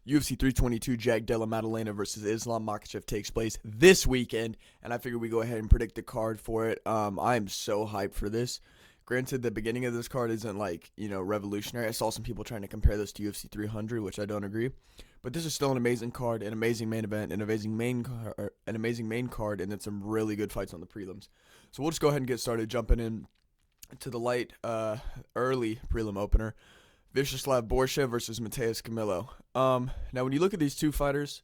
UFC 322 Della Maddalena versus Islam Makhachev takes place this weekend, and I figured we go ahead and predict the card for it. I am so hyped for this. Granted, the beginning of this card isn't revolutionary. I saw some people trying to compare this to UFC 300, which I don't agree. But this is still an amazing card, an amazing main event, an amazing main card, and then some really good fights on the prelims. So we'll just go ahead and get started, jumping in to the early prelim opener. Vyacheslav Borshev versus Mateus Camilo. Now, when you look at these two fighters,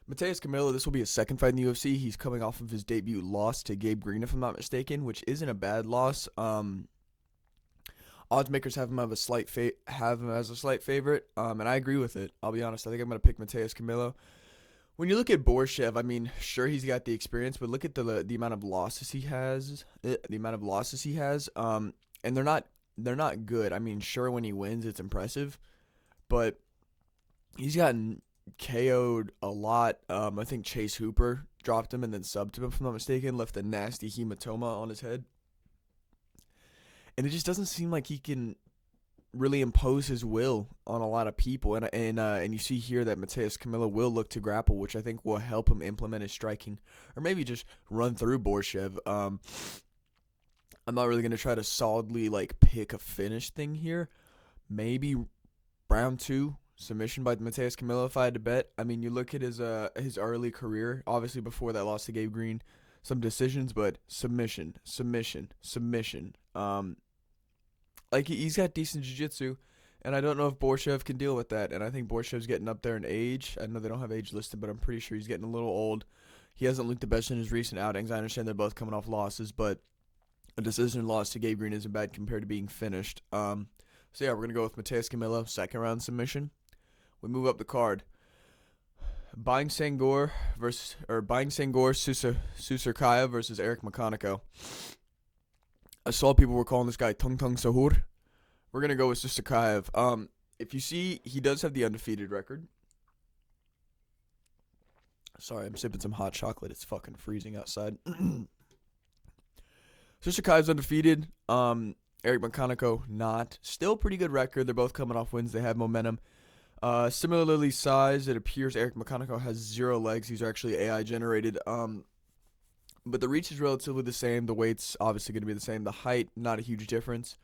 Mateus Camilo, this will be his second fight in the UFC. He's coming off of his debut loss to Gabe Green, if I'm not mistaken, which isn't a bad loss. Odds makers have him as a slight favorite, and I agree with it. I'll be honest. I think I'm going to pick Mateus Camilo. When you look at Borshev, I mean, sure, he's got the experience, but look at the amount of losses he has. And they're not good. I mean, sure, when he wins, it's impressive, but he's gotten KO'd a lot. I think Chase Hooper dropped him and then subbed him, if I'm not mistaken, left a nasty hematoma on his head. And it just doesn't seem like he can really impose his will on a lot of people. And you see here that Mateus Camilo will look to grapple, which I think will help him implement his striking, or maybe just run through Borshev. I'm not really going to try to solidly pick a finish thing here. Maybe round 2 submission by Mateus Camilo if I had to bet. I mean, you look at his early career, obviously before that loss to Gabe Green, some decisions, but submission. He's got decent jiu-jitsu, and I don't know if Borshev can deal with that. And I think Borshev's getting up there in age. I know they don't have age listed, but I'm pretty sure he's getting a little old. He hasn't looked the best in his recent outings. I understand they're both coming off losses, but a decision loss to Gabe Green isn't bad compared to being finished. So yeah, we're going to go with Mateus Camilo, second round submission. We move up the card. Buying Sangor Susurkaya versus Eric Makhachev. I saw people were calling this guy Tung Tung Sahur. We're going to go with Susurkaya. If you see, he does have the undefeated record. Sorry, I'm sipping some hot chocolate. It's fucking freezing outside. Susurkaya's undefeated. Eric Makhachev not. Still pretty good record. They're both coming off wins. They have momentum. Similarly sized, it appears Eric Makhachev has 0 legs. These are actually AI generated. But the reach is relatively the same. The weight's obviously going to be the same. The height, not a huge difference.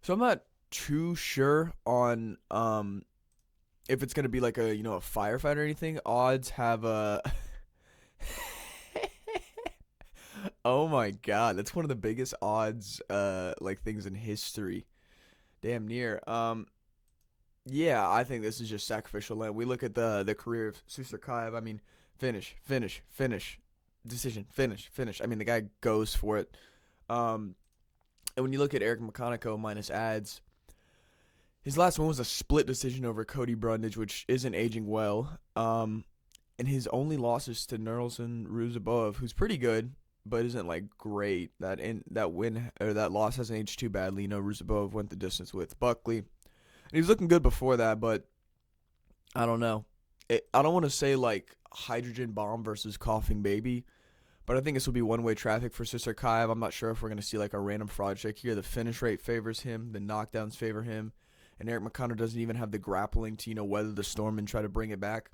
So I'm not too sure on if it's going to be like a firefight or anything. Odds have a oh my god, that's one of the biggest odds things in history. Damn near. Yeah, I think this is just sacrificial lamb. We look at the career of Susurkaya. I mean, finish. Decision, finish. I mean, the guy goes for it. And when you look at Eric Makhachev minus ads, his last one was a split decision over Cody Brundage, which isn't aging well. And his only losses to Nerlson Ruzabov, who's pretty good, but isn't great. That loss hasn't aged too badly. Ruzabov went the distance with Buckley. And he was looking good before that, but I don't know. I don't want to say hydrogen bomb versus coughing baby, but I think this will be one-way traffic for Susurkaya. I'm not sure if we're going to see a random fraud check here. The finish rate favors him. The knockdowns favor him. And Eric Makhachev doesn't even have the grappling to, weather the storm and try to bring it back.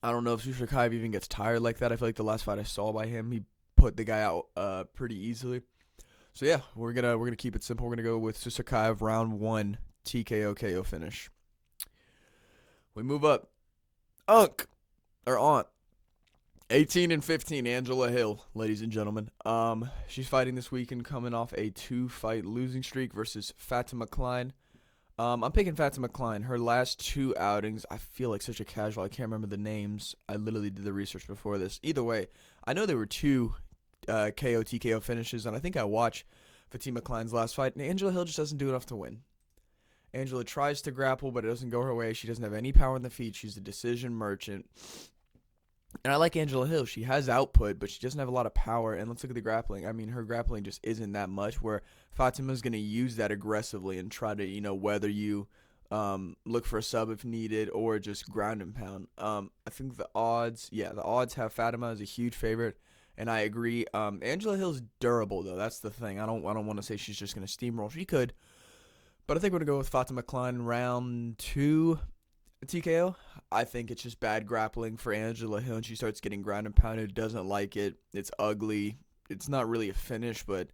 I don't know if Susurkaya even gets tired like that. I feel like the last fight I saw by him, he put the guy out pretty easily. So yeah, we're gonna keep it simple. We're gonna go with Susurkaya round 1 TKO KO finish. We move up. Aunt 18 and 15 Angela Hill, ladies and gentlemen. She's fighting this weekend, coming off a 2-fight losing streak versus Fatima Klein. I'm picking Fatima Klein. Her last 2 outings, I feel like such a casual. I can't remember the names. I literally did the research before this. Either way, I know there were 2 KO TKO finishes, and I think I watched Fatima Klein's last fight, and Angela Hill just doesn't do enough to win. Angela tries to grapple, but it doesn't go her way. She doesn't have any power in the feet. She's a decision merchant. And I like Angela Hill. She has output, but she doesn't have a lot of power. And let's look at the grappling. I mean, her grappling just isn't that much, where Fatima's going to use that aggressively and try to, whether you look for a sub if needed or just ground and pound. I think the odds have Fatima as a huge favorite. And I agree. Angela Hill's durable, though. That's the thing. I don't want to say she's just going to steamroll. She could. But I think we're going to go with Fatima Klein round 2. TKO. I think it's just bad grappling for Angela Hill, and she starts getting ground and pounded. Doesn't like it. It's ugly. It's not really a finish, but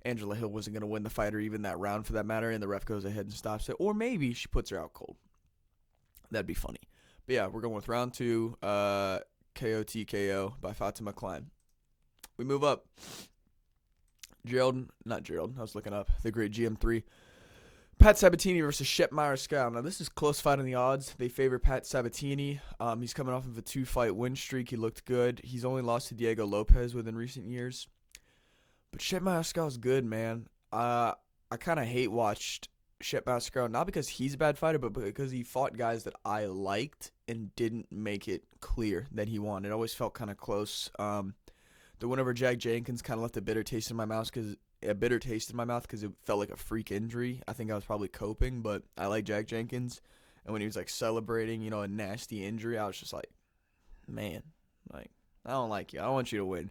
Angela Hill wasn't going to win the fight or even that round for that matter, and the ref goes ahead and stops it. Or maybe she puts her out cold. That'd be funny. But yeah, we're going with round 2, KO TKO by Fatima Klein. We move up. Not Gerald, I was looking up. The great GM3. Pat Sabatini versus Shep Mariscal. Now, this is close fight on the odds. They favor Pat Sabatini. He's coming off of a 2-fight win streak. He looked good. He's only lost to Diego Lopez within recent years. But Shep Mariscal's good, man. I kind of hate watched Shep Mariscal, not because he's a bad fighter, but because he fought guys that I liked and didn't make it clear that he won. It always felt kind of close. The win over Jack Jenkins kind of left a bitter taste in my mouth because it felt like a freak injury. I think I was probably coping, but I like Jack Jenkins. And when he was like celebrating, a nasty injury, I was just like, man, like, I don't like you. I don't want you to win.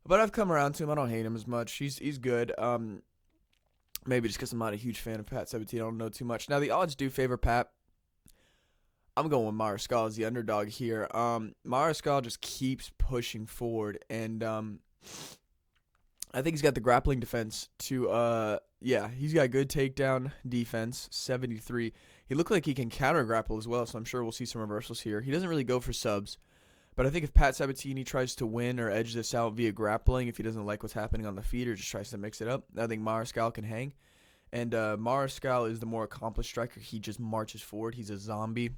But I've come around to him. I don't hate him as much. He's good. Maybe just because I'm not a huge fan of Pat Sabatini. I don't know too much. Now, the odds do favor Pat. I'm going with Mariscal as the underdog here. Mariscal just keeps pushing forward, and I think he's got the grappling defense to, he's got good takedown defense, 73. He looked like he can counter grapple as well, so I'm sure we'll see some reversals here. He doesn't really go for subs, but I think if Pat Sabatini tries to win or edge this out via grappling, if he doesn't like what's happening on the feet or just tries to mix it up, I think Mariscal can hang. And Mariscal is the more accomplished striker. He just marches forward. He's a zombie.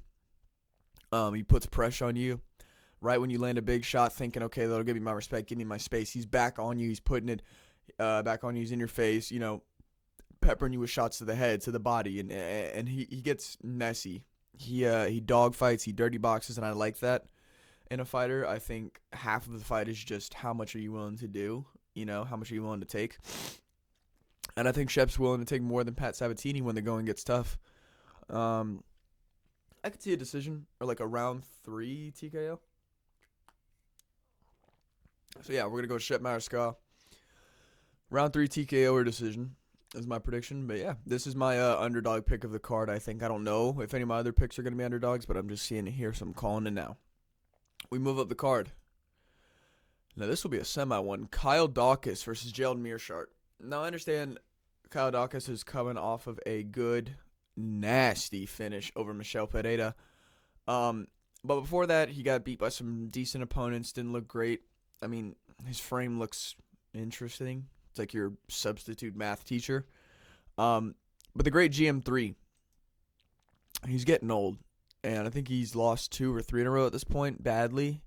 He puts pressure on you. Right when you land a big shot, thinking, okay, that'll give me my respect, give me my space. He's back on you. He's putting it back on you. He's in your face, peppering you with shots to the head, to the body, and he gets messy. He dog fights, he dirty boxes, and I like that in a fighter. I think half of the fight is just how much are you willing to do, how much are you willing to take. And I think Shep's willing to take more than Pat Sabatini when the going gets tough. I could see a decision or like a round 3 TKO. So yeah, we're gonna go Shep Mariscal. Round 3 TKO or decision is my prediction. But yeah, this is my underdog pick of the card. I don't know if any of my other picks are gonna be underdogs, but I'm just seeing it here, so I'm calling it now. We move up the card. Now this will be a semi one. Kyle Dawkins versus Gerald Meerschaert. Now I understand Kyle Dawkins is coming off of a good, nasty finish over Michel Pereira. But before that, he got beat by some decent opponents. Didn't look great. I mean, his frame looks interesting. It's like your substitute math teacher. But the great GM3, he's getting old. And I think he's lost 2 or 3 in a row at this point, badly.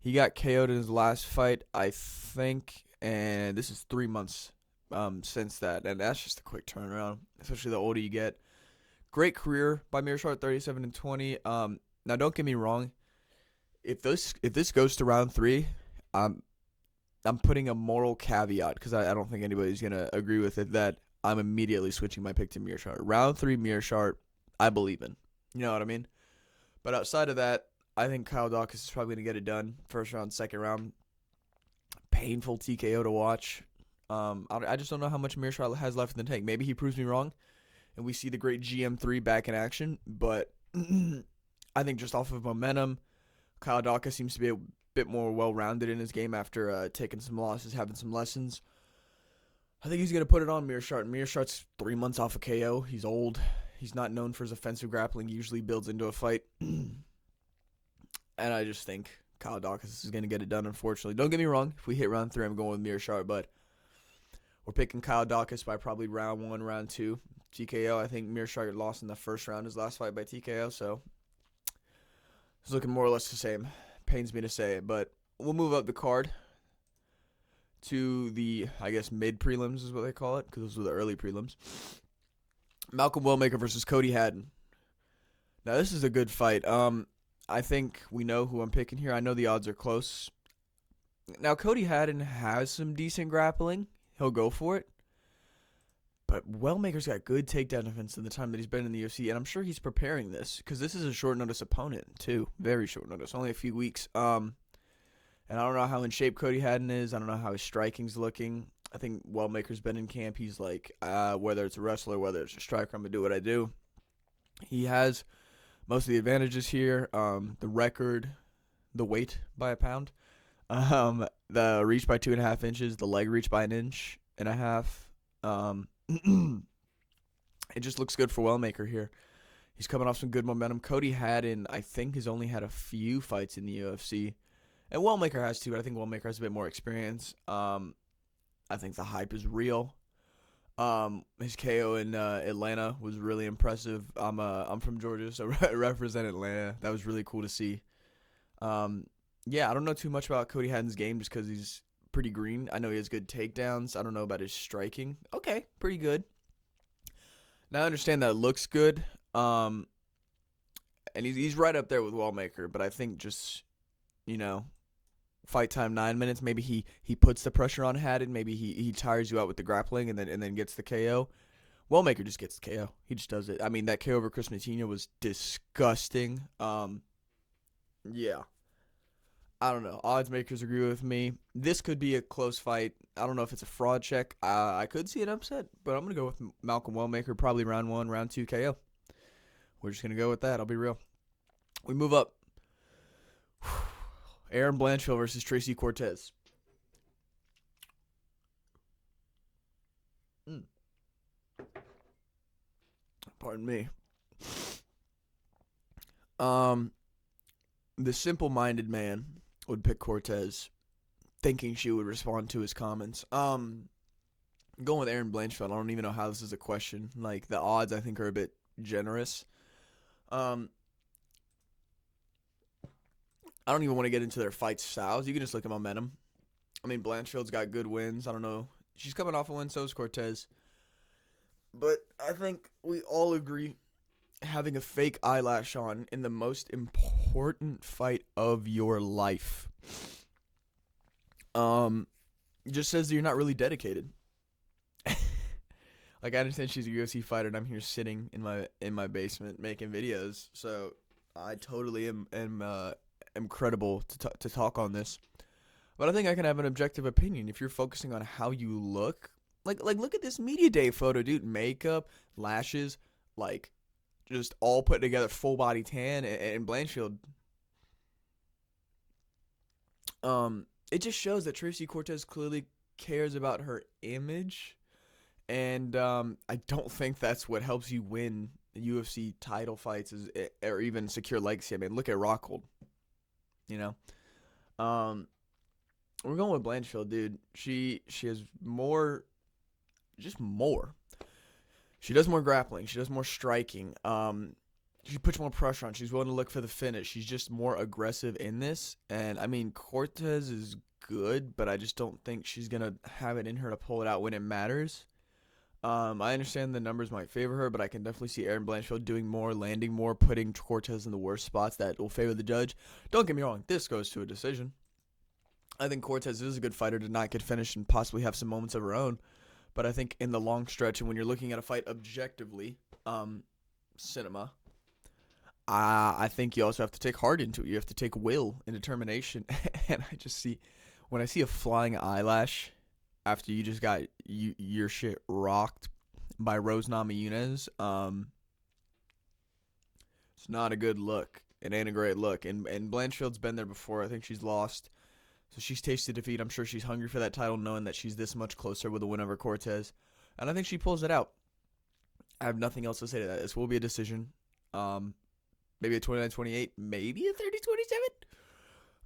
He got KO'd in his last fight, I think. And this is 3 months since that. And that's just a quick turnaround, especially the older you get. Great career by Meerschaert, 37-20. Now, don't get me wrong. If this goes to round 3, I'm putting a moral caveat because I don't think anybody's going to agree with it that I'm immediately switching my pick to Meerschaert. Round 3 Meerschaert, I believe in. You know what I mean? But outside of that, I think Kyle Dawkins is probably going to get it done. First round, second round. Painful TKO to watch. I just don't know how much Meerschaert has left in the tank. Maybe he proves me wrong and we see the great GM3 back in action. But I think just off of momentum, Kyle Dawkins seems to be a bit more well-rounded in his game after taking some losses, having some lessons. I think he's going to put it on Meerschaert. Meerschaert's 3 months off of KO. He's old. He's not known for his offensive grappling. He usually builds into a fight. And I just think Kyle Dawkins is going to get it done, unfortunately. Don't get me wrong. If we hit round 3, I'm going with Meerschaert. But we're picking Kyle Dawkins by probably round 1, round 2. TKO, I think Meerschaert lost in the first round his last fight by TKO. So it's looking more or less the same. Pains me to say it. But we'll move up the card to the, I guess, mid-prelims is what they call it, because those were the early prelims. Malcolm Wellmaker versus Cody Haddon. Now, this is a good fight. I think we know who I'm picking here. I know the odds are close. Now, Cody Haddon has some decent grappling. He'll go for it. But Wellmaker's got good takedown defense in the time that he's been in the UFC, and I'm sure he's preparing this, because this is a short-notice opponent, too. Very short notice. Only a few weeks. And I don't know how in shape Cody Haddon is. I don't know how his striking's looking. I think Wellmaker's been in camp. He's like, whether it's a wrestler, whether it's a striker, I'm going to do what I do. He has Most of the advantages here, the record, the weight by a pound, the reach by 2.5 inches, the leg reach by an inch and a half. It just looks good for Wellmaker here. He's coming off some good momentum. Cody Haddon, I think, has only had a few fights in the UFC. And Wellmaker has too, but I think Wellmaker has a bit more experience. I think the hype is real. His KO in Atlanta was really impressive. I'm from Georgia, so represent Atlanta. That was really cool to see. Yeah, I don't know too much about Cody Haddon's game just because he's pretty green. I know he has good takedowns. I don't know about his striking. Okay, pretty good. Now I understand that it looks good. And he's right up there with Wellmaker, but I think just, you know, fight time 9 minutes. Maybe he puts the pressure on Haddon. Maybe he tires you out with the grappling and then gets the KO. Wellmaker just gets the KO. He just does it. I mean, that KO over Chris Matinho was disgusting. Yeah. I don't know. Odds makers agree with me. This could be a close fight. I don't know if it's a fraud check. I could see an upset, but I'm going to go with Malcolm Wellmaker, probably round 1, round 2 KO. We're just going to go with that. I'll be real. We move up. Aaron Blanchfield versus Tracy Cortez. Pardon me. The simple-minded man would pick Cortez, thinking she would respond to his comments. Going with Aaron Blanchfield, I don't even know how this is a question. Like, the odds, I think, are a bit generous. I don't even want to get into their fight styles. You can just look at momentum. I mean, Blanchfield's got good wins. I don't know. She's coming off a win, so is Cortez. But I think we all agree having a fake eyelash on in the most important fight of your life just says that you're not really dedicated. Like, I understand she's a UFC fighter and I'm here sitting in my basement making videos, so I totally am credible to talk on this. But I think I can have an objective opinion if you're focusing on how you look. Like look at this media day photo, dude. Makeup, lashes, like just all put together, full body tan, and Blanchfield. It just shows that Tracy Cortez clearly cares about her image, and I don't think that's what helps you win UFC title fights or even secure legacy. I mean, look at Rockhold. You know, we're going with Blanchfield, dude. She has more, just more. She does more grappling. She does more striking. She puts more pressure on. She's willing to look for the finish. She's just more aggressive in this. And, I mean, Cortez is good, but I just don't think she's going to have it in her to pull it out when it matters. I understand the numbers might favor her, but I can definitely see Aaron Blanchfield doing more, landing more, putting Cortez in the worst spots that will favor the judge. Don't get me wrong. This goes to a decision. I think Cortez is a good fighter to not get finished and possibly have some moments of her own. But I think in the long stretch and when you're looking at a fight objectively, cinema, I think you also have to take heart into it. You have to take will and determination. And I just see, when I see a flying eyelash after you just got your shit rocked by Rose Namajunas, it's not a good look. It ain't a great look. And Blanchfield's been there before. I think she's lost. So she's tasted defeat. I'm sure she's hungry for that title, knowing that she's this much closer with a win over Cortez. And I think she pulls it out. I have nothing else to say to that. This will be a decision. Maybe a 29-28, maybe a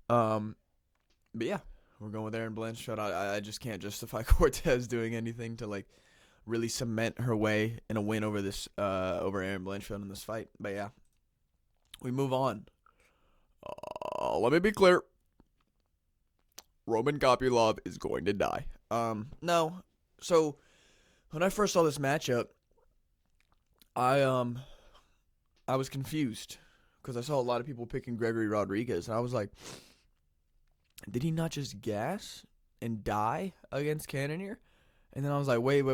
30-27. But yeah, we're going with Aaron Blanchfield. I just can't justify Cortez doing anything to like really cement her way in a win over this over Aaron Blanchfield in this fight. But yeah, we move on. Let me be clear. Roman Kopylov is going to die. No. So when I first saw this matchup, I was confused because I saw a lot of people picking Gregory Rodriguez, and I was like, did he not just gas and die against Cannonier? And then I was like, wait.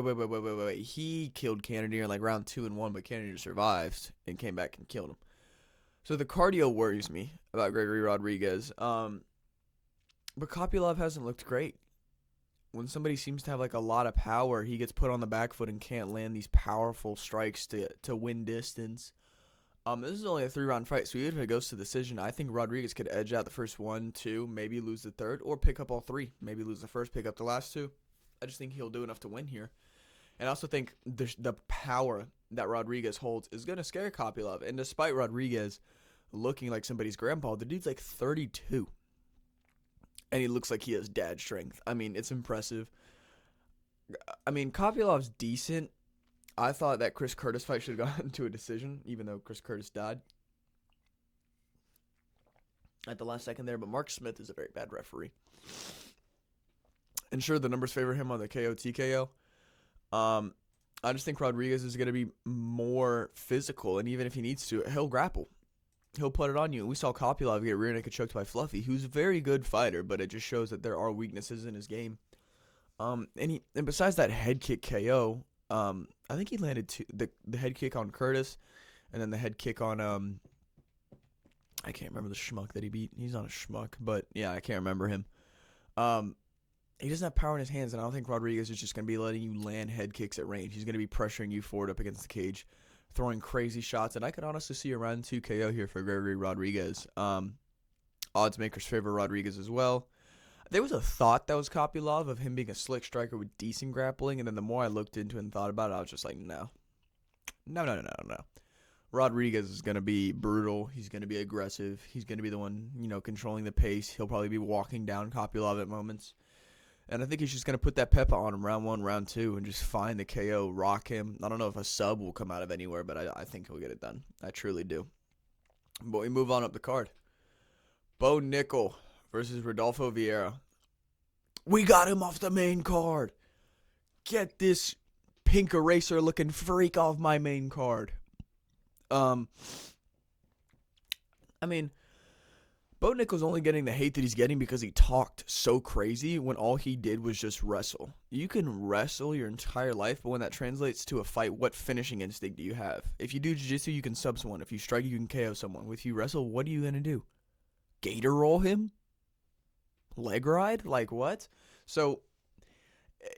He killed Cannonier in like round 2 and 1, but Cannonier survived and came back and killed him. So the cardio worries me about Gregory Rodriguez. But Kopylov hasn't looked great. When somebody seems to have like a lot of power, he gets put on the back foot and can't land these powerful strikes to win distance. This is only a 3 round fight, so even if it goes to decision, I think Rodriguez could edge out the first one, two, maybe lose the third, or pick up all three. Maybe lose the first, pick up the last two. I just think he'll do enough to win here. And I also think the power that Rodriguez holds is going to scare Kopylov. And despite Rodriguez looking like somebody's grandpa, the dude's like 32. And he looks like he has dad strength. I mean, it's impressive. I mean, Kopylov's decent. I thought that Chris Curtis fight should have gone to a decision, even though Chris Curtis died at the last second there. But Mark Smith is a very bad referee. And sure, the numbers favor him on the KO TKO. I just think Rodriguez is going to be more physical, and even if he needs to, he'll grapple. He'll put it on you. We saw Kopylov get rear naked choked by Fluffy, who's a very good fighter, but it just shows that there are weaknesses in his game. And besides that head kick KO, I think he landed the head kick on Curtis, and then the head kick on I can't remember the schmuck that he beat. He's not a schmuck, but yeah, I can't remember him. He doesn't have power in his hands, and I don't think Rodriguez is just going to be letting you land head kicks at range. He's going to be pressuring you forward up against the cage, throwing crazy shots, and I could honestly see a round 2 KO here for Gregory Rodriguez. Odds makers favor Rodriguez as well. There was a thought that was Kopylov of him being a slick striker with decent grappling, and then the more I looked into it and thought about it, I was just like, no. Rodriguez is going to be brutal. He's going to be aggressive. He's going to be the one, controlling the pace. He'll probably be walking down Kopylov at moments. And I think he's just going to put that pepper on him round 1, round 2, and just find the KO, rock him. I don't know if a sub will come out of anywhere, but I think he'll get it done. I truly do. But we move on up the card. Bo Nickel versus Rodolfo Vieira. We got him off the main card. Get this pink eraser looking freak off my main card. I mean, Bo Nickel's only getting the hate that he's getting because he talked so crazy when all he did was just wrestle. You can wrestle your entire life, but when that translates to a fight, what finishing instinct do you have? If you do jiu-jitsu, you can sub someone. If you strike, you can KO someone. If you wrestle, what are you going to do? Gator roll him? Leg ride? Like what? So,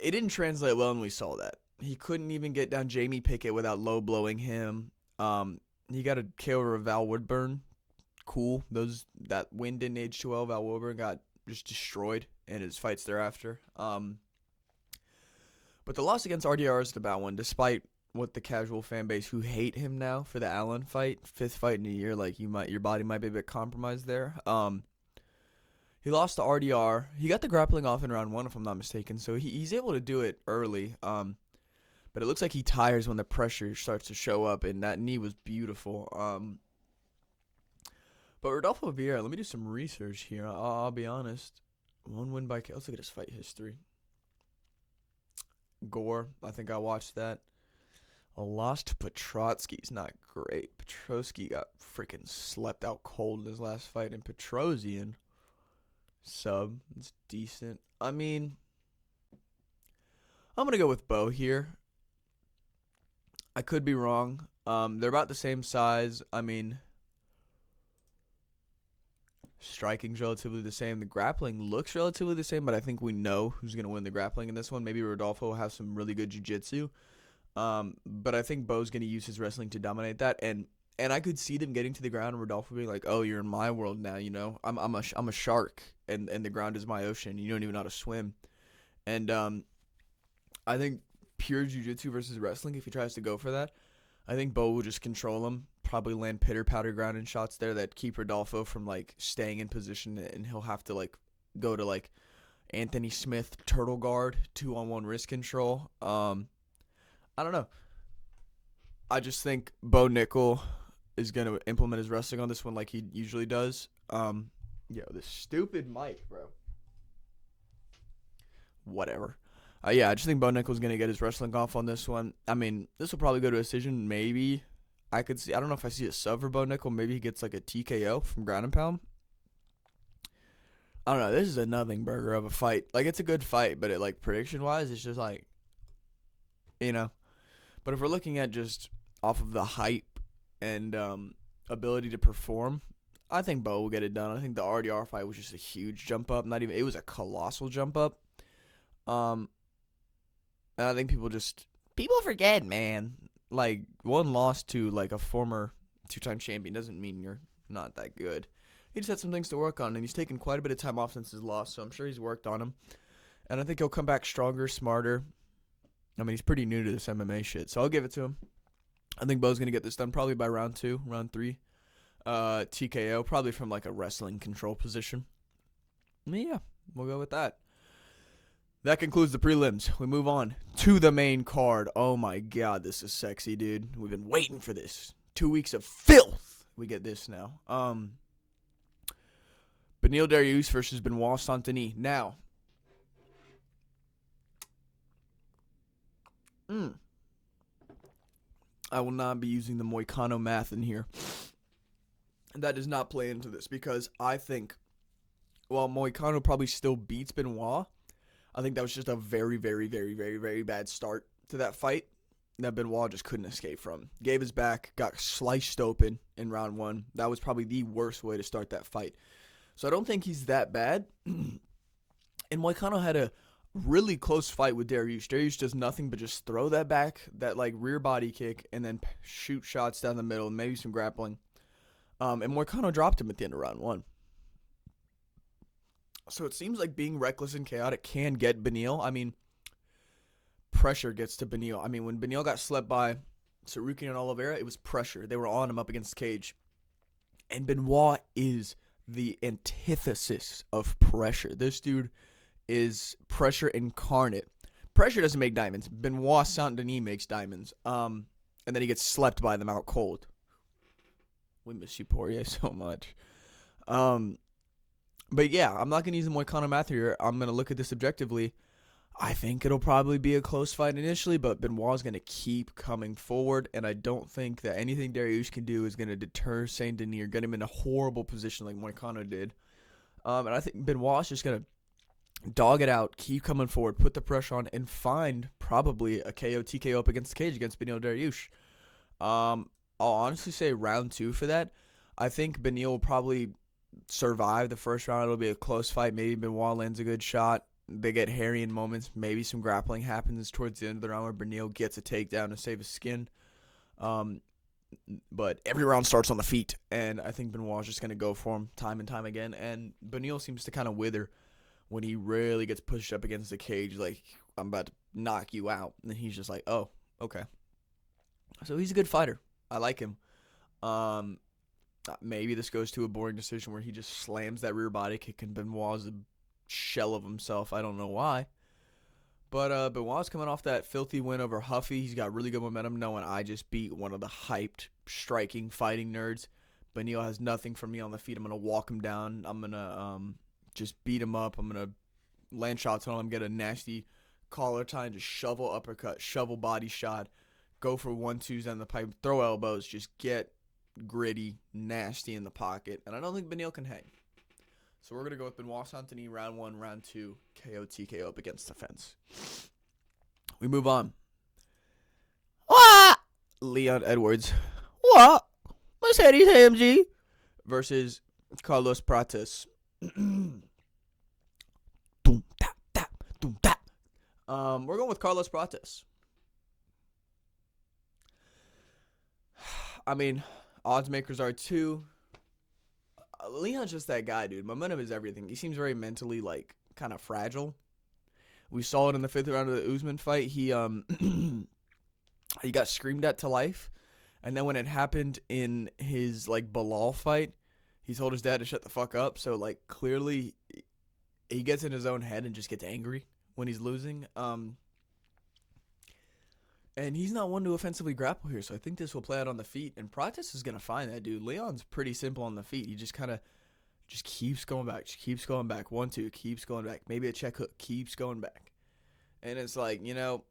it didn't translate well, and we saw that. He couldn't even get down Jamie Pickett without low blowing him. He got a KO over Val Woodburn. Cool. That win didn't age too well. Val Woodburn got just destroyed in his fights thereafter. But the loss against RDR is the bad one, despite what the casual fan base who hate him now for the Allen fight, 5th fight in a year, like your body might be a bit compromised there. He lost to RDR. He got the grappling off in round 1, if I'm not mistaken, so he's able to do it early. But it looks like he tires when the pressure starts to show up, and that knee was beautiful. But Rodolfo Vieira, let me do some research here. I'll be honest. 1 win by KO. Let's look at his fight history. Gore, I think I watched that. A loss to Petrotsky's not great. Petrosky got freaking slept out cold in his last fight, and Petrosian sub. It's decent. I mean, I'm going to go with Bo here. I could be wrong. They're about the same size. I mean, striking's relatively the same. The grappling looks relatively the same, but I think we know who's going to win the grappling in this one. Maybe Rodolfo will have some really good jiu-jitsu. But I think Bo's going to use his wrestling to dominate that. And I could see them getting to the ground and Rodolfo being like, oh, you're in my world now, I'm a shark, and the ground is my ocean. You don't even know how to swim. And I think pure jiu-jitsu versus wrestling, if he tries to go for that, I think Bo will just control him, probably land pitter-patter grounding shots there that keep Rodolfo from, staying in position, and he'll have to, go to, Anthony Smith turtle guard, 2-on-1 wrist control. I don't know. I just think Bo Nickel is going to implement his wrestling on this one like he usually does. This stupid mic, bro. Whatever. I just think Bo Nickel's going to get his wrestling off on this one. I mean, this will probably go to a decision. Maybe I could see. I don't know if I see a sub for Bo Nickel. Maybe he gets a TKO from ground and pound. I don't know. This is a nothing burger of a fight. It's a good fight, but prediction-wise, it's just But if we're looking at just off of the hype and ability to perform, I think Bo will get it done. I think the RDR fight was just a huge jump up. It was a colossal jump up. And I think people forget, man. One loss to a former two-time champion doesn't mean you're not that good. He just had some things to work on, and he's taken quite a bit of time off since his loss, so I'm sure he's worked on them. And I think he'll come back stronger, smarter. I mean, he's pretty new to this MMA shit, so I'll give it to him. I think Bo's going to get this done probably by round 2, round 3. TKO, probably from like a wrestling control position. Yeah, we'll go with that. That concludes the prelims. We move on to the main card. Oh my god, this is sexy, dude. We've been waiting for this. 2 weeks of filth. We get this now. Beneil Dariush versus Benoit Saint-Denis. Now, I will not be using the Moicano math in here. That does not play into this because I think while Moicano probably still beats Benoit, I think that was just a very, very, very, very, very bad start to that fight that Benoit just couldn't escape from. Gave his back, got sliced open in round 1. That was probably the worst way to start that fight. So I don't think he's that bad. And Moicano had a really close fight with Dariush. Dariush does nothing but just throw that back, that like rear body kick, and then shoot shots down the middle, and maybe some grappling. And Moicano dropped him at the end of round 1. So it seems like being reckless and chaotic can get Beneil. I mean, pressure gets to Beneil. I mean, when Beneil got slept by Sarukian and Oliveira, it was pressure. They were on him up against the cage. And Benoit is the antithesis of pressure. This dude is pressure incarnate. Pressure doesn't make diamonds. Benoit Saint-Denis makes diamonds. And then he gets slept by them out cold. We miss you, Poirier, so much. But yeah, I'm not going to use the Moicano math here. I'm going to look at this objectively. I think it'll probably be a close fight initially, but Benoit's going to keep coming forward, and I don't think that anything Dariush can do is going to deter Saint-Denis or get him in a horrible position like Moicano did. And I think Benoit's just going to dog it out, keep coming forward, put the pressure on, and find probably a KO TKO up against the cage against Beneil Dariush. I'll honestly say round 2 for that. I think Beneil will probably survive the first round. It'll be a close fight. Maybe Benoit lands a good shot. They get hairy in moments. Maybe some grappling happens towards the end of the round where Beneil gets a takedown to save his skin. But every round starts on the feet, and I think Benoit's just going to go for him time and time again. And Beneil seems to kind of wither when he really gets pushed up against the cage, like, I'm about to knock you out. And he's just like, oh, okay. So he's a good fighter. I like him. Maybe this goes to a boring decision where he just slams that rear body kick and Benoit's a shell of himself. I don't know why. But Benoit's coming off that filthy win over Huffy. He's got really good momentum knowing I just beat one of the hyped, striking, fighting nerds. Beneil has nothing for me on the feet. I'm going to walk him down. I'm going to just beat him up. I'm going to land shots on him, get a nasty collar tie, and just shovel uppercut, shovel body shot, go for 1-2s down the pipe, throw elbows, just get gritty, nasty in the pocket. And I don't think Beneil can hang. So we're going to go with Benoit Saint-Denis, round 1, round 2, KO TKO up against the fence. We move on. What? Leon Edwards. What? Mercedes AMG versus Carlos Prates. We're going with Carlos Prates. I mean, odds makers are 2. Leon's just that guy, dude. Momentum is everything. He seems very mentally, like, kind of fragile. We saw it in the 5th round of the Usman fight. He got screamed at to life. And then when it happened in his, like, Bilal fight, he told his dad to shut the fuck up. So, like, clearly he gets in his own head and just gets angry when he's losing. And he's not one to offensively grapple here, so I think this will play out on the feet. And Prates is going to find that, dude. Leon's pretty simple on the feet. He just kind of just keeps going back, just keeps going back. 1-2, keeps going back. Maybe a check hook, keeps going back. And it's like, you know,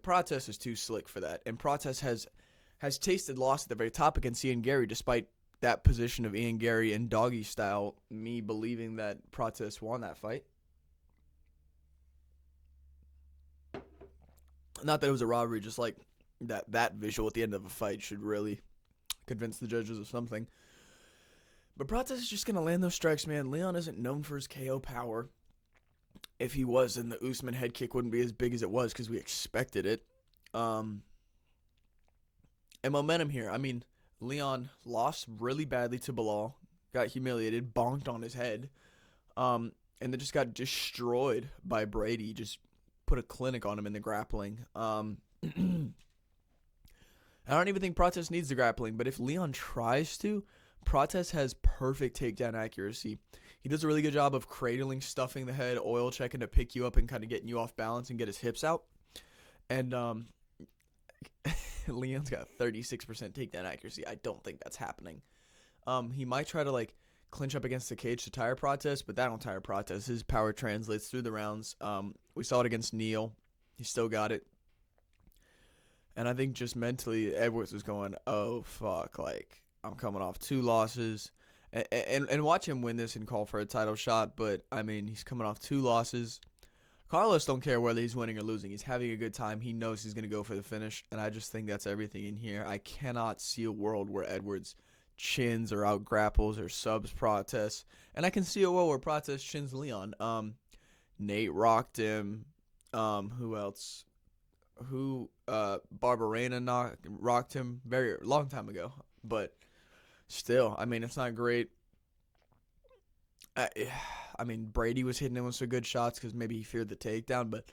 Prates is too slick for that. And Prates has tasted loss at the very top against Ian Gary, despite that position of Ian Gary and doggy style, me believing that Prates won that fight. Not that it was a robbery, just like that visual at the end of a fight should really convince the judges of something. But Prates is just going to land those strikes, man. Leon isn't known for his KO power. If he was, then the Usman head kick wouldn't be as big as it was because we expected it. And momentum here. I mean, Leon lost really badly to Bilal, got humiliated, bonked on his head, and then just got destroyed by Brady. Just put a clinic on him in the grappling. I don't even think Prates needs the grappling, but if Leon tries to, Prates has perfect takedown accuracy. He does a really good job of cradling, stuffing the head, oil checking to pick you up and kind of getting you off balance and get his hips out. And Leon's got 36% takedown accuracy. I don't think that's happening. He might try to like clinch up against the cage to tire Prates, but that don't tire Prates. His power translates through the rounds. We saw it against Neal. He still got it. And I think just mentally, Edwards was going, oh, fuck, like, I'm coming off 2 losses. And watch him win this and call for a title shot. But, I mean, he's coming off 2 losses. Carlos don't care whether he's winning or losing. He's having a good time. He knows he's going to go for the finish. And I just think that's everything in here. I cannot see a world where Edwards chins or out grapples or subs Prates. And I can see a world where Prates chins Leon. Nate rocked him. Who else? Barberena rocked him very long time ago, but still, I mean, it's not great. I mean, Brady was hitting him with some good shots because maybe he feared the takedown, but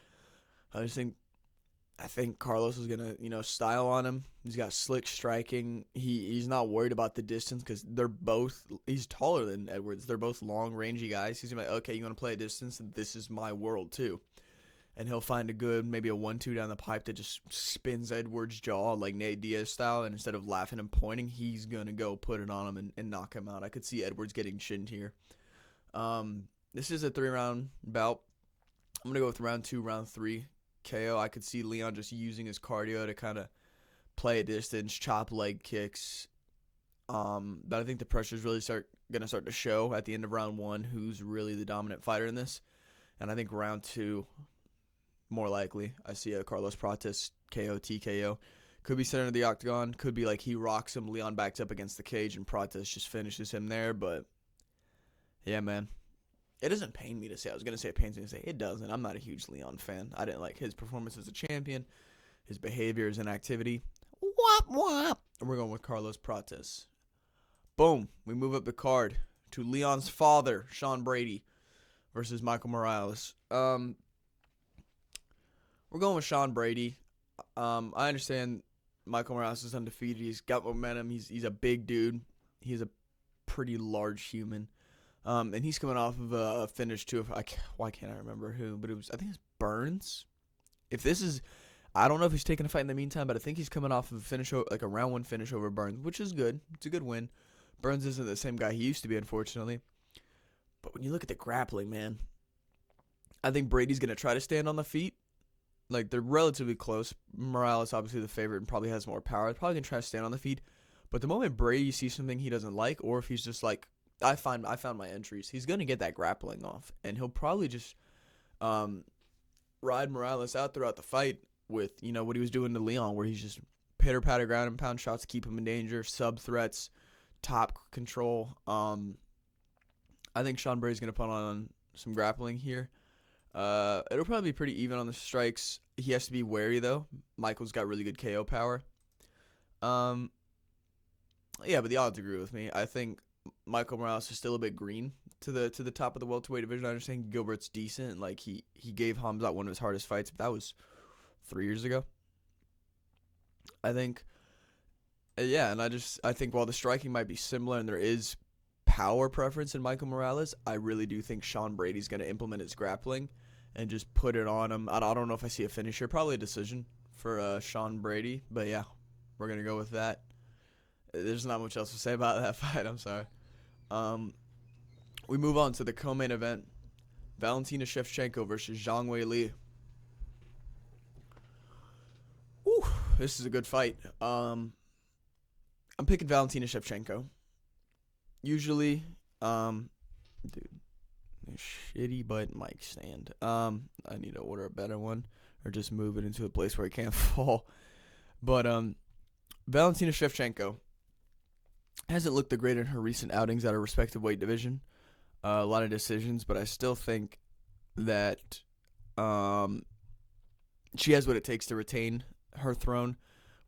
I think Carlos is gonna, style on him. He's got slick striking. He's not worried about the distance because he's taller than Edwards. They're both long, rangy guys. He's gonna be like, okay, you want to play a distance? This is my world too. And he'll find maybe a 1-2 down the pipe that just spins Edwards' jaw like Nate Diaz style. And instead of laughing and pointing, he's going to go put it on him and knock him out. I could see Edwards getting chinned here. This is a 3-round bout. I'm going to go with round 2, round 3 KO. I could see Leon just using his cardio to kind of play a distance, chop leg kicks. But I think the pressure is really going to start to show at the end of round 1 who's really the dominant fighter in this. And I think round 2... more likely, I see a Carlos Prates KO, TKO. Could be center of the octagon. Could be like he rocks him, Leon backs up against the cage, and Prates just finishes him there. But, yeah, man. It doesn't pain me to say. I was going to say it pains me to say. It doesn't. I'm not a huge Leon fan. I didn't like his performance as a champion, his behavior as an activity. Wop, wop. And we're going with Carlos Prates. Boom. We move up the card to Leon's father, Sean Brady, versus Michael Morales. We're going with Sean Brady. I understand Michael Morales is undefeated. He's got momentum. He's a big dude. He's a pretty large human. And he's coming off of a finish too. Why can't I remember who? But I think it's Burns. I don't know if he's taking a fight in the meantime, but I think he's coming off of a finish, like a round 1 finish over Burns, which is good. It's a good win. Burns isn't the same guy he used to be, unfortunately. But when you look at the grappling, man, I think Brady's going to try to stand on the feet. Like, they're relatively close. Morales, obviously the favorite, and probably has more power. He's probably going to try to stand on the feet. But the moment Brady sees something he doesn't like, or if he's just like, I found my entries, he's going to get that grappling off. And he'll probably just ride Morales out throughout the fight with, what he was doing to Leon, where he's just pitter-patter ground and pound shots, keep him in danger, sub-threats, top control. I think Sean Brady's going to put on some grappling here. It'll probably be pretty even on the strikes. He has to be wary though. Michael's got really good KO power. Yeah, but the odds agree with me. I think Michael Morales is still a bit green to the top of the welterweight division. I understand Gilbert's decent. Like he gave Hamzat one of his hardest fights, but that was 3 years ago. I think, yeah, and I think while the striking might be similar and there is power preference in Michael Morales, I really do think Sean Brady's going to implement his grappling and just put it on him. I don't know if I see a finisher. Probably a decision for Sean Brady. But, yeah, we're going to go with that. There's not much else to say about that fight. I'm sorry. We move on to the co-main event. Valentina Shevchenko versus Zhang Weili. Whew, this is a good fight. I'm picking Valentina Shevchenko. Usually, dude, shitty butt mic stand. I need to order a better one or just move it into a place where it can't fall. But Valentina Shevchenko hasn't looked the great in her recent outings at her respective weight division. A lot of decisions, but I still think that she has what it takes to retain her throne.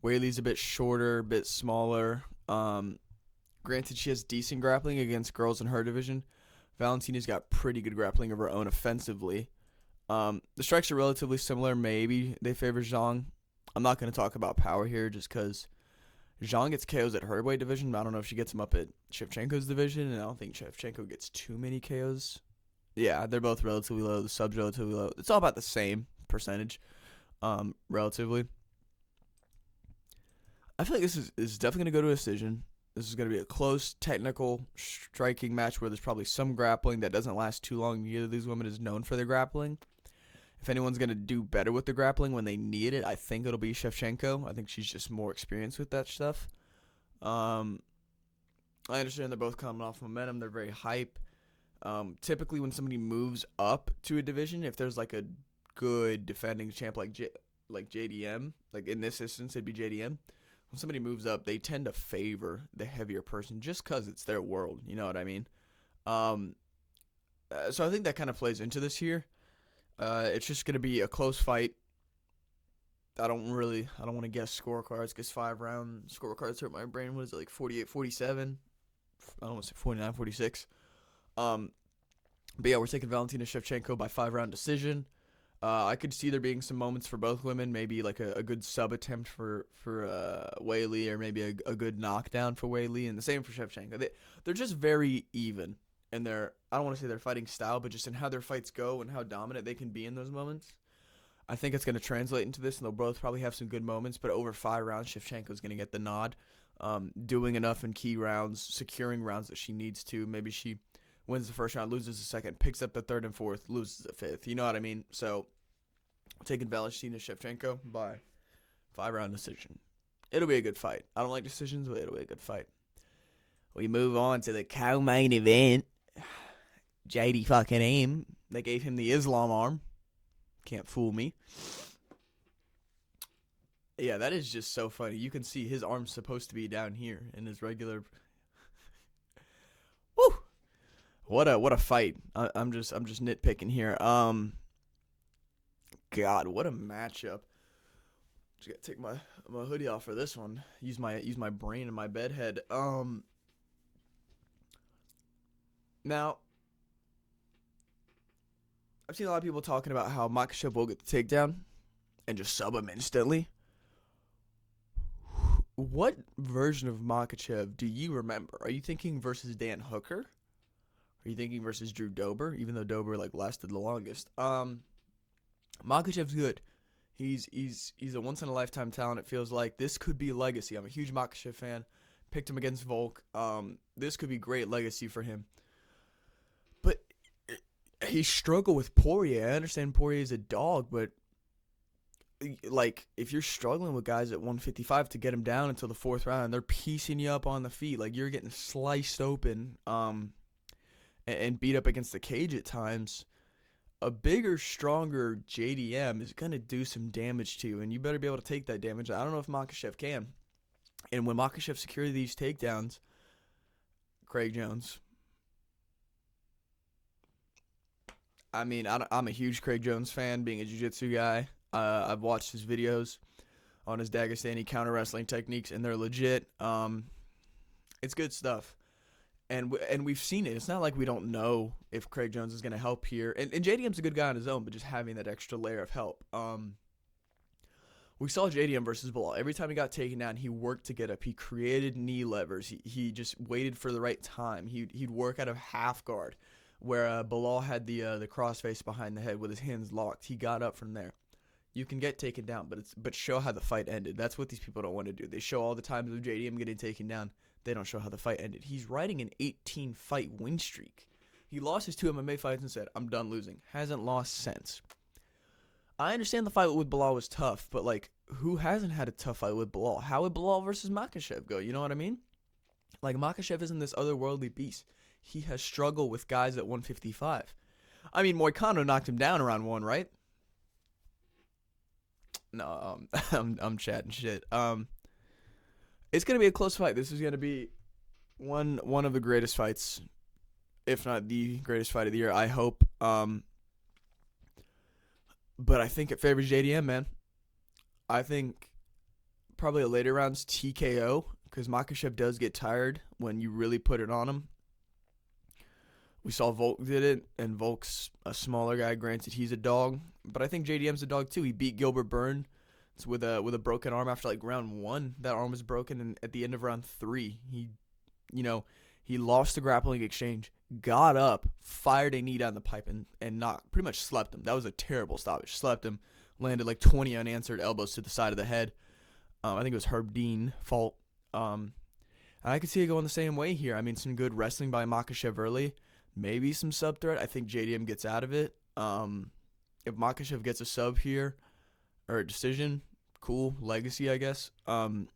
Weili's a bit shorter, a bit smaller. Um, Granted, she has decent grappling against girls in her division. Valentina's got pretty good grappling of her own offensively. The strikes are relatively similar. Maybe they favor Zhang. I'm not going to talk about power here just because Zhang gets KOs at her weight division, but I don't know if she gets them up at Shevchenko's division, and I don't think Shevchenko gets too many KOs. Yeah, they're both relatively low. The sub's relatively low. It's all about the same percentage, relatively. I feel like this is definitely going to go to a decision. This is going to be a close, technical, striking match where there's probably some grappling that doesn't last too long. Neither of these women is known for their grappling. If anyone's going to do better with the grappling when they need it, I think it'll be Shevchenko. I think she's just more experienced with that stuff. I understand they're both coming off momentum. They're very hype. Typically, when somebody moves up to a division, if there's like a good defending champ like JDM, like in this instance, it'd be JDM. When somebody moves up, they tend to favor the heavier person just because it's their world. You know what I mean? So I think that kind of plays into this here. It's just going to be a close fight. I don't want to guess scorecards because 5-round scorecards hurt my brain. What is it, like 48-47? I don't want to say 49-46. But yeah, we're taking Valentina Shevchenko by 5-round decision. I could see there being some moments for both women, maybe like a good sub attempt for Wei Li, or maybe a good knockdown for Wei Li, and the same for Shevchenko. They're just very even in their, I don't want to say their fighting style, but just in how their fights go and how dominant they can be in those moments. I think it's going to translate into this, and they'll both probably have some good moments, but over 5 rounds, Shevchenko's going to get the nod, doing enough in key rounds, securing rounds that she needs to. Maybe she wins the first round, loses the second, picks up the third and fourth, loses the fifth. You know what I mean? So, taking Valentina Shevchenko by 5-round decision. It'll be a good fight. I don't like decisions, but it'll be a good fight. We move on to the co-main event. JD fucking M. They gave him the Islam arm. Can't fool me. Yeah, that is just so funny. You can see his arm's supposed to be down here in his regular. Woo! What a fight. I'm just nitpicking here. God, what a matchup. Just gotta take my hoodie off for this one. Use my brain and my bedhead. Now, I've seen a lot of people talking about how Makhachev will get the takedown and just sub him instantly. What version of Makhachev do you remember? Are you thinking versus Dan Hooker? Are you thinking versus Drew Dober? Even though Dober lasted the longest. Makhachev's good. He's a once in a lifetime talent. It feels like this could be legacy. I'm a huge Makhachev fan. Picked him against Volk. This could be great legacy for him. But he struggled with Poirier. I understand Poirier is a dog, but like if you're struggling with guys at 155 to get them down until the 4th round, and they're piecing you up on the feet, like you're getting sliced open, and beat up against the cage at times. A bigger, stronger JDM is gonna do some damage to you, and you better be able to take that damage. I don't know if Makhachev can. And when Makhachev secured these takedowns, Craig Jones. I mean, I'm a huge Craig Jones fan, being a jiu-jitsu guy. I've watched his videos on his Dagestani counter wrestling techniques, and they're legit. It's good stuff, and we've seen it. It's not like we don't know if Craig Jones is going to help here. And JDM's a good guy on his own, but just having that extra layer of help. We saw JDM versus Bilal. Every time he got taken down, he worked to get up. He created knee levers. He just waited for the right time. He'd work out of half guard, where Bilal had the crossface behind the head with his hands locked. He got up from there. You can get taken down, but show how the fight ended. That's what these people don't want to do. They show all the times of JDM getting taken down. They don't show how the fight ended. He's riding an 18-fight win streak. He lost his 2 MMA fights and said, "I'm done losing." Hasn't lost since. I understand the fight with Bilal was tough, but like, who hasn't had a tough fight with Bilal? How would Bilal versus Makhachev go? You know what I mean? Like, Makhachev isn't this otherworldly beast. He has struggled with guys at 155. I mean, Moicano knocked him down around 1, right? No, I'm chatting shit. It's gonna be a close fight. This is gonna be one of the greatest fights, if not the greatest fight of the year. I hope. But I think it favors JDM, man. I think probably a later rounds TKO because Makhachev does get tired when you really put it on him. We saw Volk did it, and Volk's a smaller guy. Granted, he's a dog, but I think JDM's a dog too. He beat Gilbert Burns with a broken arm after like round 1. That arm was broken, and at the end of round 3, he lost the grappling exchange, got up, fired a knee down the pipe, and knocked, pretty much slept him. That was a terrible stoppage. Slept him, landed like 20 unanswered elbows to the side of the head. I think it was Herb Dean fault. And I could see it going the same way here. I mean, some good wrestling by Makhachev early. Maybe some sub threat. I think JDM gets out of it. If Makhachev gets a sub here or a decision, cool. Legacy, I guess. And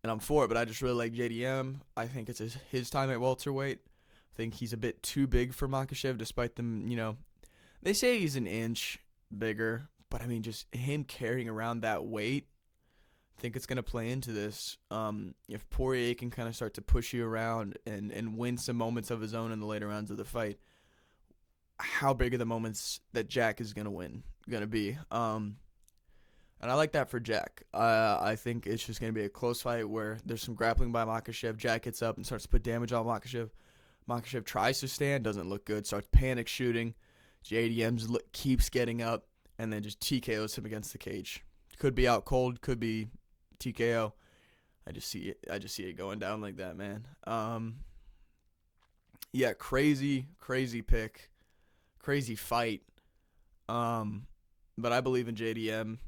I'm for it, but I just really like JDM. I think it's his time at welterweight. I think he's a bit too big for Makhachev, despite them, they say he's an inch bigger, but I mean, just him carrying around that weight, I think it's going to play into this. If Poirier can kind of start to push you around and win some moments of his own in the later rounds of the fight, how big are the moments that Jack is going to be? And I like that for Jack. I think it's just going to be a close fight where there's some grappling by Makhachev. Jack gets up and starts to put damage on Makhachev. Makhachev tries to stand, doesn't look good, starts panic shooting. JDM keeps getting up, and then just TKOs him against the cage. Could be out cold, could be TKO. I just see it going down like that, man. Yeah, crazy pick. Crazy fight. But I believe in JDM.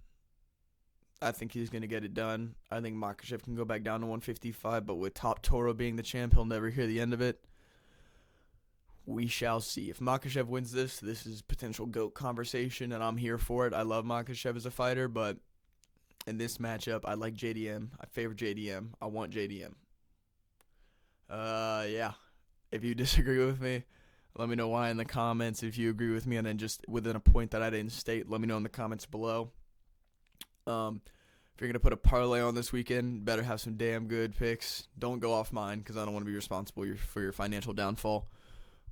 I think he's going to get it done. I think Makhachev can go back down to 155, but with Top Toro being the champ, he'll never hear the end of it. We shall see. If Makhachev wins this is potential GOAT conversation, and I'm here for it. I love Makhachev as a fighter, but in this matchup, I like JDM. I favor JDM. I want JDM. Yeah. If you disagree with me, let me know why in the comments. If you agree with me, and then just within a point that I didn't state, let me know in the comments below. If you're going to put a parlay on this weekend, better have some damn good picks. Don't go off mine, because I don't want to be responsible for your financial downfall.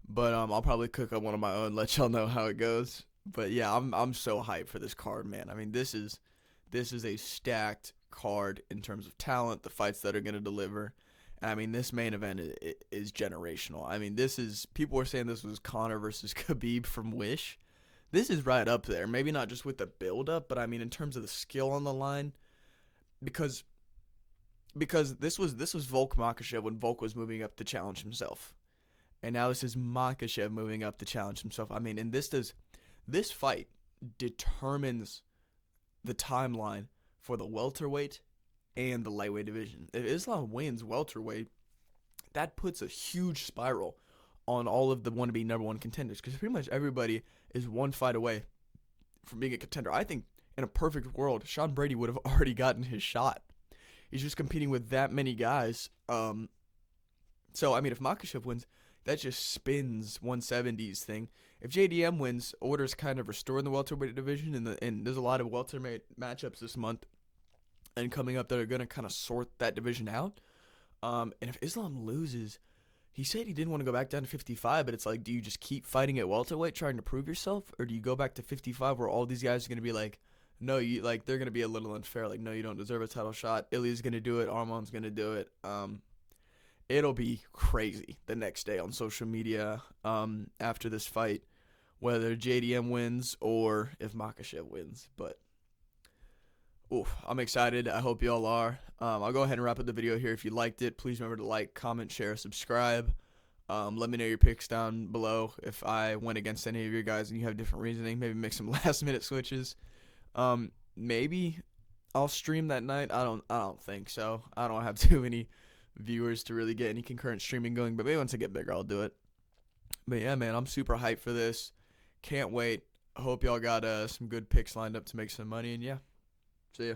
But I'll probably cook up one of my own, let y'all know how it goes. But yeah, I'm so hyped for this card, man. I mean, this is a stacked card in terms of talent, the fights that are going to deliver. And I mean, this main event is generational. I mean, people were saying this was Conor versus Khabib from Wish. This is right up there. Maybe not just with the build-up, but I mean in terms of the skill on the line, because this was Volk Makhachev when Volk was moving up to challenge himself, and now this is Makhachev moving up to challenge himself. I mean, and this fight determines the timeline for the welterweight and the lightweight division. If Islam wins welterweight, that puts a huge spiral on all of the wannabe number one contenders, because pretty much everybody is one fight away from being a contender. I think in a perfect world, Sean Brady would have already gotten his shot. He's just competing with that many guys. So, I mean, if Makhachev wins, that just spins 170's thing. If JDM wins, order's kind of restored in the welterweight division, and there's a lot of welterweight matchups this month and coming up that are going to kind of sort that division out. And if Islam loses, he said he didn't want to go back down to 55, but it's like, do you just keep fighting at welterweight trying to prove yourself, or do you go back to 55 where all these guys are going to be like, no, they're going to be a little unfair, like, no, you don't deserve a title shot. Ilya's going to do it. Arman's going to do it. It'll be crazy the next day on social media after this fight, whether JDM wins or if Makhachev wins. But I'm excited. I hope y'all are. I'll go ahead and wrap up the video here. If you liked it, please remember to like, comment, share, subscribe. Let me know your picks down below if I went against any of your guys and you have different reasoning. Maybe make some last-minute switches. Maybe I'll stream that night. I don't think so. I don't have too many viewers to really get any concurrent streaming going, but maybe once I get bigger, I'll do it. But yeah, man, I'm super hyped for this. Can't wait. I hope y'all got some good picks lined up to make some money, and yeah, see ya.